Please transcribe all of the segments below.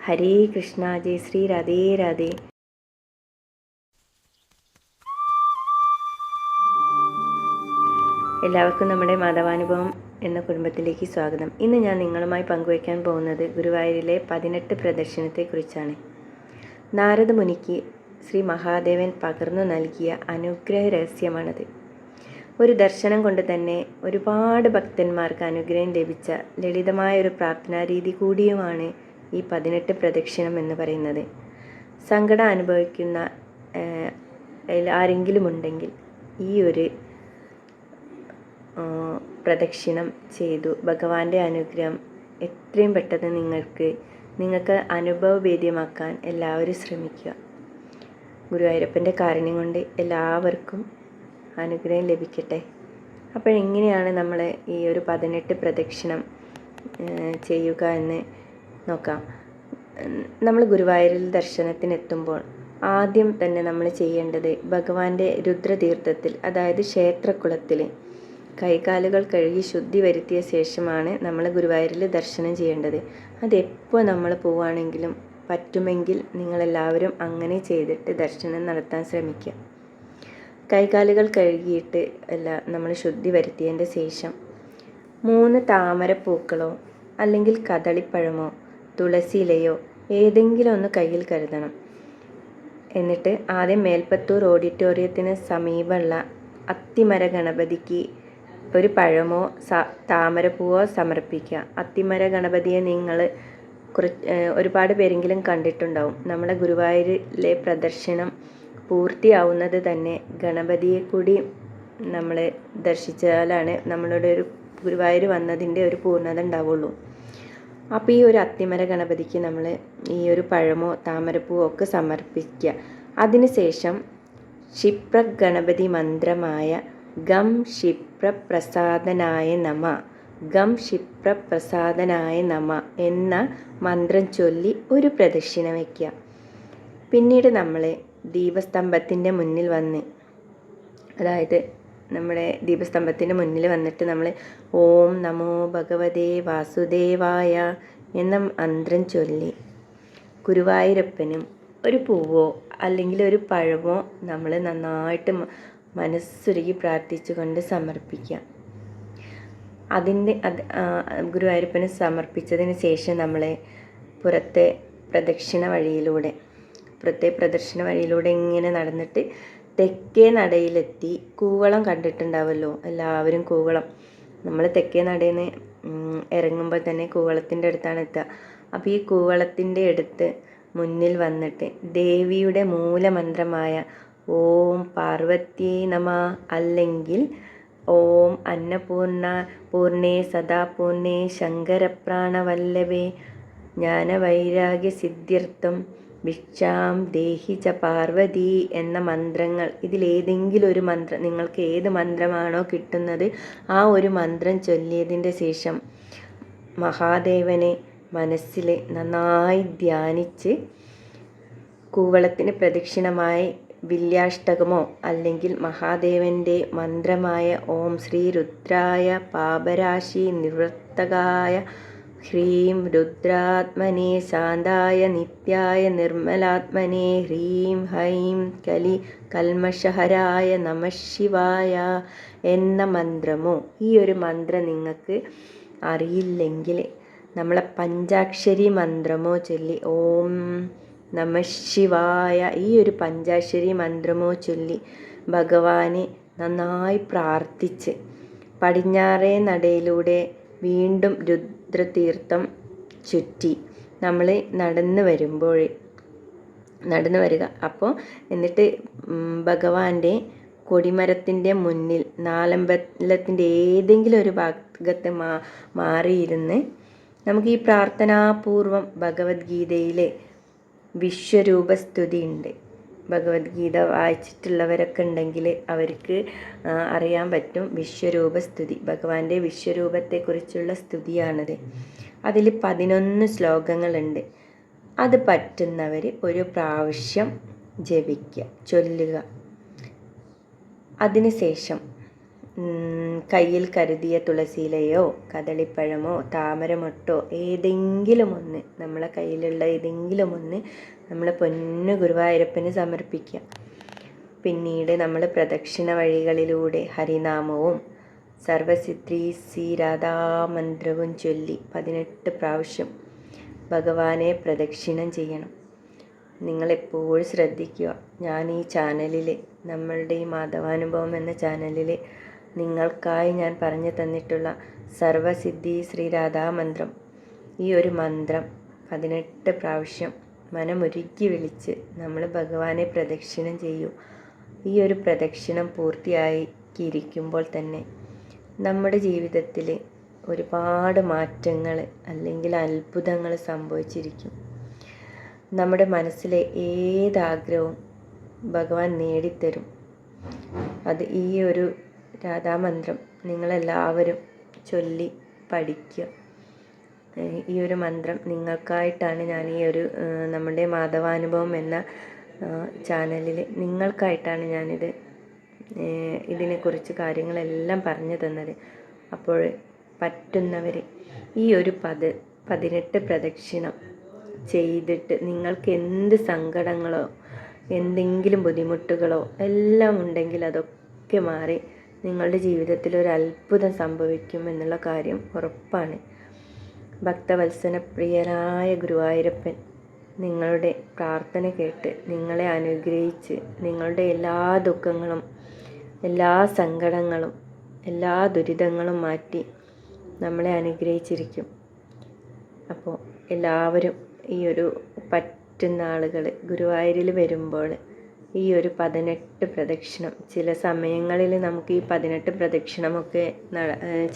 ഹരേ കൃഷ്ണ. ജയ ശ്രീ രാധേ രാധേ. എല്ലാവർക്കും നമ്മുടെ മാധവാനുഭവം എന്ന കുടുംബത്തിലേക്ക് സ്വാഗതം. ഇന്ന് ഞാൻ നിങ്ങളുമായി പങ്കുവയ്ക്കാൻ പോകുന്നത് ഗുരുവായൂരിലെ 18 പ്രദക്ഷിണത്തെക്കുറിച്ചാണ്. നാരദ മുനിക്ക് ശ്രീ മഹാദേവൻ പകർന്നു നൽകിയ അനുഗ്രഹ രഹസ്യമാണത്. ഒരു ദർശനം കൊണ്ട് തന്നെ ഒരുപാട് ഭക്തന്മാർക്ക് അനുഗ്രഹം ലഭിച്ച ലളിതമായ ഒരു പ്രാർത്ഥനാരീതി കൂടിയുമാണ് ഈ 18 പ്രദക്ഷിണം എന്ന് പറയുന്നത്. സങ്കടം അനുഭവിക്കുന്ന ആരെങ്കിലും ഉണ്ടെങ്കിൽ ഈ ഒരു പ്രദക്ഷിണം ചെയ്തു ഭഗവാന്റെ അനുഗ്രഹം എത്രയും പെട്ടെന്ന് നിങ്ങൾക്ക് അനുഭവവേദ്യമാക്കാൻ എല്ലാവരും ശ്രമിക്കുക. ഗുരുവായൂരപ്പൻ്റെ കാരുണ്യം കൊണ്ട് എല്ലാവർക്കും അനുഗ്രഹം ലഭിക്കട്ടെ. അപ്പോൾ എങ്ങനെയാണ് നമ്മൾ ഈ ഒരു 18 പ്രദക്ഷിണം ചെയ്യുക എന്ന് നോക്കാം. നമ്മൾ ഗുരുവായൂരിൽ ദർശനത്തിനെത്തുമ്പോൾ ആദ്യം തന്നെ നമ്മൾ ചെയ്യേണ്ടത് ഭഗവാന്റെ രുദ്രതീർത്ഥത്തിൽ, അതായത് ക്ഷേത്രക്കുളത്തിൽ കൈകാലുകൾ കഴുകി ശുദ്ധി വരുത്തിയ ശേഷമാണ് നമ്മൾ ഗുരുവായൂരിൽ ദർശനം ചെയ്യേണ്ടത്. അതെപ്പോൾ നമ്മൾ പോവുകയാണെങ്കിലും പറ്റുമെങ്കിൽ നിങ്ങളെല്ലാവരും അങ്ങനെ ചെയ്തിട്ട് ദർശനം നടത്താൻ ശ്രമിക്കുക. കൈകാലുകൾ കഴുകിയിട്ട് നമ്മൾ ശുദ്ധി വരുത്തിയതിൻ്റെ ശേഷം 3 താമരപ്പൂക്കളോ അല്ലെങ്കിൽ കദളിപ്പഴമോ തുളസി ഇലയോ ഏതെങ്കിലും ഒന്ന് കയ്യിൽ കരുതണം. എന്നിട്ട് ആദ്യം മേൽപ്പത്തൂർ ഓഡിറ്റോറിയത്തിന് സമീപമുള്ള അത്തിമര ഗണപതിക്ക് ഒരു പഴമോ താമരപ്പൂവോ സമർപ്പിക്കുക. അത്തിമര ഗണപതിയെ നിങ്ങൾ ഒരുപാട് പേരെങ്കിലും കണ്ടിട്ടുണ്ടാവും. നമ്മുടെ ഗുരുവായൂരിലെ പ്രദർശനം പൂർത്തിയാവുന്നത് തന്നെ ഗണപതിയെ കൂടി നമ്മൾ ദർശിച്ചാലാണ് നമ്മളുടെ ഒരു ഗുരുവായൂർ വന്നതിൻ്റെ ഒരു പൂർണ്ണത ഉണ്ടാവുള്ളൂ. അപ്പോൾ ഈ ഒരു അത്തിമര ഗണപതിക്ക് നമ്മൾ ഈ ഒരു പഴമോ താമരപ്പൂവോ ഒക്കെ സമർപ്പിക്കുക. അതിനുശേഷം ക്ഷിപ്ര ഗണപതി മന്ത്രമായ ഗം ക്ഷിപ്രപ്രസാദനായ നമ, ഗം ക്ഷിപ്രപ്രസാദനായ നമ എന്ന മന്ത്രം ചൊല്ലി ഒരു പ്രദക്ഷിണം വയ്ക്കുക. പിന്നീട് നമ്മൾ ദീപസ്തംഭത്തിൻ്റെ മുന്നിൽ വന്ന്, അതായത് നമ്മുടെ ദീപസ്തംഭത്തിൻ്റെ മുന്നിൽ വന്നിട്ട് നമ്മൾ ഓം നമോ ഭഗവതേ വാസുദേവായ എന്ന മന്ത്രം ചൊല്ലി ഗുരുവായൂരപ്പനും ഒരു പൂവോ അല്ലെങ്കിൽ ഒരു പഴമോ നമ്മൾ നന്നായിട്ട് മനസ്സുരുകി പ്രാർത്ഥിച്ചുകൊണ്ട് സമർപ്പിക്കുക. ഗുരുവായൂരപ്പന് സമർപ്പിച്ചതിന് ശേഷം നമ്മൾ പുറത്തെ പ്രദക്ഷിണ വഴിയിലൂടെ ഇങ്ങനെ നടന്നിട്ട് തെക്കേ നടയിലെത്തി കൂവളം കണ്ടിട്ടുണ്ടാവുമല്ലോ എല്ലാവരും. കൂവളം നമ്മൾ തെക്കേ നടയിൽ നിന്ന് ഇറങ്ങുമ്പോൾ തന്നെ കൂവളത്തിൻ്റെ അടുത്താണ് എത്തുക. അപ്പോൾ ഈ കൂവളത്തിൻ്റെ അടുത്ത് മുന്നിൽ വന്നിട്ട് ദേവിയുടെ മൂലമന്ത്രമായ ഓം പാർവതി നമ അല്ലെങ്കിൽ ഓം പൂർണേ സദാപൂർണേ ശങ്കരപ്രാണവല്ലഭേ ജ്ഞാനവൈരാഗ്യ സിദ്ധ്യർത്ഥം ഭിക്ഷാം ദേഹി ച പാർവതി എന്ന മന്ത്രങ്ങൾ, ഇതിലേതെങ്കിലും ഒരു മന്ത്രം, നിങ്ങൾക്ക് ഏത് മന്ത്രമാണോ കിട്ടുന്നത് ആ ഒരു മന്ത്രം ചൊല്ലിയതിൻ്റെ ശേഷം മഹാദേവനെ മനസ്സിൽ നന്നായി ധ്യാനിച്ച് കൂവളത്തിന് പ്രദക്ഷിണമായി വില്യാഷ്ടകമോ അല്ലെങ്കിൽ മഹാദേവൻ്റെ മന്ത്രമായ ഓം ശ്രീ രുദ്രായ പാപരാശി നിവൃത്തകായ ഹ്രീം രുദ്രാത്മനെ ശാന്തായ നിത്യായ നിർമ്മലാത്മനെ ഹ്രീം ഹൈം കൽമഷഹരായ നമഃ ശിവായ എന്ന മന്ത്രമോ, ഈ ഒരു മന്ത്രം നിങ്ങൾക്ക് അറിയില്ലെങ്കിൽ നമ്മളെ പഞ്ചാക്ഷരി മന്ത്രമോ ചൊല്ലി ഓം നമഃ ശിവായ ഈ ഒരു പഞ്ചാക്ഷരി മന്ത്രമോ ചൊല്ലി ഭഗവാനെ നന്നായി പ്രാർത്ഥിച്ച് പടിഞ്ഞാറേ നടയിലൂടെ വീണ്ടും രുദ്രതീർത്ഥം ചുറ്റി നമ്മൾ നടന്നു വരിക. അപ്പോൾ എന്നിട്ട് ഭഗവാന്റെ കൊടിമരത്തിൻ്റെ മുന്നിൽ നാലമ്പലത്തിൻ്റെ ഏതെങ്കിലും ഒരു ഭാഗത്ത് മാറിയിരുന്ന് നമുക്ക് ഈ പ്രാർത്ഥനാപൂർവം ഭഗവത്ഗീതയിലെ വിശ്വരൂപസ്തുതി ഉണ്ട്. ഭഗവത്ഗീത വായിച്ചിട്ടുള്ളവരൊക്കെ ഉണ്ടെങ്കിൽ അവർക്ക് അറിയാൻ പറ്റും. വിശ്വരൂപസ്തുതി ഭഗവാന്റെ വിശ്വരൂപത്തെക്കുറിച്ചുള്ള സ്തുതിയാണത്. അതിൽ 11 ശ്ലോകങ്ങളുണ്ട്. അത് പറ്റുന്നവർ ഒരു പ്രാവശ്യം ചൊല്ലുക. അതിനുശേഷം കയ്യിൽ കരുതിയ തുളസിയിലയോ കദളിപ്പഴമോ താമരമൊട്ടോ ഏതെങ്കിലും ഒന്ന്, നമ്മളെ കയ്യിലുള്ള ഏതെങ്കിലും ഒന്ന് നമ്മൾ പൊന്നു ഗുരുവായൂരപ്പന് സമർപ്പിക്കുക. പിന്നീട് നമ്മൾ പ്രദക്ഷിണ വഴികളിലൂടെ ഹരിനാമവും സർവസിദ്ധി രാധാമന്ത്രവും ചൊല്ലി 18 പ്രാവശ്യം ഭഗവാനെ പ്രദക്ഷിണം ചെയ്യണം. നിങ്ങളെപ്പോഴും ശ്രദ്ധിക്കുക, ഞാൻ ഈ ചാനലിൽ, നമ്മളുടെ ഈ മാധവാനുഭവം എന്ന ചാനലിൽ നിങ്ങൾക്കായി ഞാൻ പറഞ്ഞു തന്നിട്ടുള്ള സർവസിദ്ധി ശ്രീരാധാമന്ത്രം, ഈ ഒരു മന്ത്രം 18 പ്രാവശ്യം മനമൊരുക്കി വിളിച്ച് നമ്മൾ ഭഗവാനെ പ്രദക്ഷിണം ചെയ്യൂ. ഈ ഒരു പ്രദക്ഷിണം പൂർത്തിയാക്കിയിരിക്കുമ്പോൾ തന്നെ നമ്മുടെ ജീവിതത്തിൽ ഒരുപാട് മാറ്റങ്ങൾ അല്ലെങ്കിൽ അത്ഭുതങ്ങൾ സംഭവിച്ചിരിക്കും. നമ്മുടെ മനസ്സിലെ ഏതാഗ്രഹവും ഭഗവാൻ നേടിത്തരും. അത് ഈ ഒരു രാധാമന്ത്രം നിങ്ങളെല്ലാവരും ചൊല്ലി പഠിക്കുക. ഈ ഒരു മന്ത്രം നിങ്ങൾക്കായിട്ടാണ് ഞാൻ ഈ ഒരു നമ്മുടെ മാധവാനുഭവം എന്ന ചാനലിൽ നിങ്ങൾക്കായിട്ടാണ് ഞാനിത് ഇതിനെക്കുറിച്ച് കാര്യങ്ങളെല്ലാം പറഞ്ഞു തന്നത്. അപ്പോൾ പറ്റുന്നവർ ഈ ഒരു 18 പ്രദക്ഷിണം ചെയ്തിട്ട് നിങ്ങൾക്ക് എന്ത് സങ്കടങ്ങളോ എന്തെങ്കിലും ബുദ്ധിമുട്ടുകളോ എല്ലാം ഉണ്ടെങ്കിൽ അതൊക്കെ മാറി നിങ്ങളുടെ ജീവിതത്തിൽ ഒരു അത്ഭുതം സംഭവിക്കും എന്നുള്ള കാര്യം ഉറപ്പാണ്. ഭക്തവത്സല പ്രിയനായ ഗുരുവായൂരപ്പൻ നിങ്ങളുടെ പ്രാർത്ഥന കേട്ട് നിങ്ങളെ അനുഗ്രഹിച്ച് നിങ്ങളുടെ എല്ലാ ദുഃഖങ്ങളും എല്ലാ സങ്കടങ്ങളും എല്ലാ ദുരിതങ്ങളും മാറ്റി നമ്മളെ അനുഗ്രഹിച്ചിരിക്കും. അപ്പോൾ എല്ലാവരും ഈ ഒരു പറ്റുന്ന ആളുകൾ ഗുരുവായൂരിൽ വരുമ്പോൾ ഈ ഒരു 18 പ്രദക്ഷിണം, ചില സമയങ്ങളിൽ നമുക്ക് ഈ 18 പ്രദക്ഷിണമൊക്കെ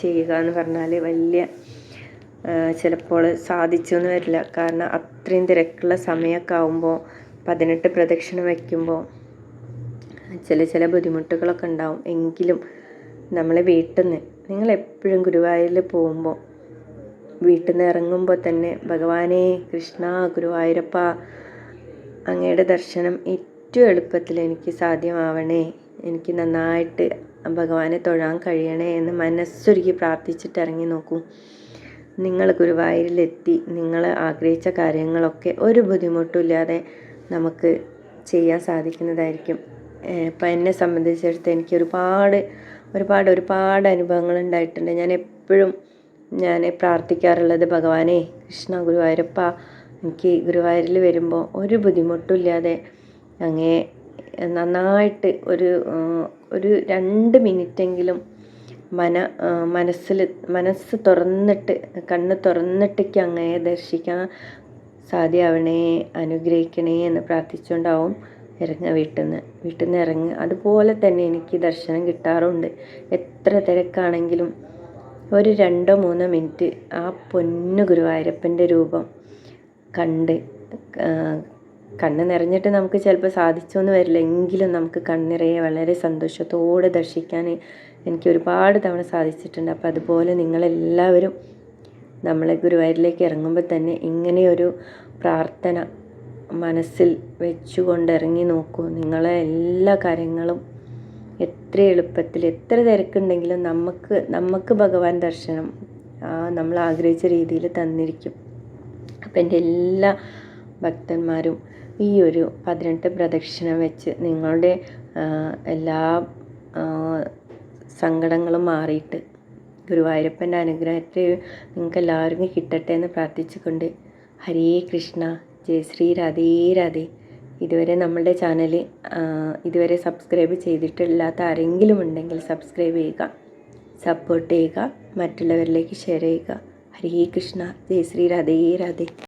ചെയ്യുക എന്ന് പറഞ്ഞാൽ വലിയ ചിലപ്പോൾ സാധിച്ചൊന്നും വരില്ല. കാരണം അത്രയും തിരക്കുള്ള സമയമൊക്കെ ആകുമ്പോൾ 18 പ്രദക്ഷിണം വയ്ക്കുമ്പോൾ ചില ബുദ്ധിമുട്ടുകളൊക്കെ ഉണ്ടാവും. എങ്കിലും നമ്മളെ വീട്ടിൽ നിന്ന്, നിങ്ങളെപ്പോഴും ഗുരുവായൂരിൽ പോകുമ്പോൾ വീട്ടിൽ നിന്ന് ഇറങ്ങുമ്പോൾ തന്നെ ഭഗവാനെ കൃഷ്ണ ഗുരുവായൂരപ്പ, അങ്ങയുടെ ദർശനം ഏറ്റവും എളുപ്പത്തിൽ എനിക്ക് സാധ്യമാവണേ, എനിക്ക് നന്നായിട്ട് ഭഗവാനെ തൊഴാൻ കഴിയണേ എന്ന് മനസ്സൊരുക്കി പ്രാർത്ഥിച്ചിട്ട് ഇറങ്ങി നോക്കൂ. നിങ്ങൾ ഗുരുവായൂരിലെത്തി നിങ്ങൾ ആഗ്രഹിച്ച കാര്യങ്ങളൊക്കെ ഒരു ബുദ്ധിമുട്ടുമില്ലാതെ നമുക്ക് ചെയ്യാൻ സാധിക്കുന്നതായിരിക്കും. ഇപ്പം എന്നെ സംബന്ധിച്ചിടത്ത് എനിക്ക് ഒരുപാട് അനുഭവങ്ങൾ ഉണ്ടായിട്ടുണ്ട്. ഞാൻ എപ്പോഴും പ്രാർത്ഥിക്കാറുള്ളത് ഭഗവാനെ കൃഷ്ണ ഗുരുവായൂരപ്പ, എനിക്ക് ഗുരുവായൂരിൽ വരുമ്പോൾ ഒരു ബുദ്ധിമുട്ടുമില്ലാതെ അങ്ങേ നന്നായിട്ട് ഒരു 2 മിനിറ്റെങ്കിലും മനസ്സ് തുറന്നിട്ട് കണ്ണ് തുറന്നിട്ടേക്ക് അങ്ങയെ ദർശിക്കാൻ സാധ്യമാവണേ, അനുഗ്രഹിക്കണേ എന്ന് പ്രാർത്ഥിച്ചുകൊണ്ടാവും ഇറങ്ങുക. വീട്ടിൽ നിന്ന് ഇറങ്ങുക. അതുപോലെ തന്നെ എനിക്ക് ദർശനം കിട്ടാറുണ്ട്. എത്ര തിരക്കാണെങ്കിലും ഒരു 2-3 മിനിറ്റ് ആ പൊന്നു ഗുരുവായൂരപ്പൻ്റെ രൂപം കണ്ണ് നിറഞ്ഞിട്ട് നമുക്ക് ചിലപ്പോൾ സാധിച്ചൊന്നും വരില്ല, എങ്കിലും നമുക്ക് കണ്ണിറയെ വളരെ സന്തോഷത്തോടെ ദർശിക്കാൻ എനിക്ക് ഒരുപാട് തവണ സാധിച്ചിട്ടുണ്ട്. അപ്പോൾ അതുപോലെ നിങ്ങളെല്ലാവരും നമ്മളെ ഗുരുവായൂരിലേക്ക് ഇറങ്ങുമ്പോൾ തന്നെ ഇങ്ങനെയൊരു പ്രാർത്ഥന മനസ്സിൽ വെച്ചുകൊണ്ട് ഇറങ്ങി നോക്കൂ. നിങ്ങളെ എല്ലാ കാര്യങ്ങളും എത്ര എളുപ്പത്തിൽ, എത്ര തിരക്കുണ്ടെങ്കിലും നമുക്ക് ഭഗവാൻ ദർശനം നമ്മൾ ആഗ്രഹിച്ച രീതിയിൽ തന്നിരിക്കും. അപ്പം എൻ്റെ എല്ലാ ഭക്തന്മാരും ഈ ഒരു 18 പ്രദക്ഷിണം വെച്ച് നിങ്ങളുടെ എല്ലാ സങ്കടങ്ങളും മാറിയിട്ട് ഗുരുവായൂരപ്പൻ്റെ അനുഗ്രഹത്തിൽ നിങ്ങൾക്ക് എല്ലാവർക്കും കിട്ടട്ടെ എന്ന് പ്രാർത്ഥിച്ചുകൊണ്ട് ഹരേ കൃഷ്ണ, ജയ ശ്രീ രാധേ രാധേ. ഇതുവരെ നമ്മളുടെ ചാനൽ ഇതുവരെ സബ്സ്ക്രൈബ് ചെയ്തിട്ടില്ലാത്ത ആരെങ്കിലും ഉണ്ടെങ്കിൽ സബ്സ്ക്രൈബ് ചെയ്യുക, സപ്പോർട്ട് ചെയ്യുക, മറ്റുള്ളവരിലേക്ക് ഷെയർ ചെയ്യുക. ഹരേ കൃഷ്ണ, ജയ ശ്രീ രാധേ രാധേ.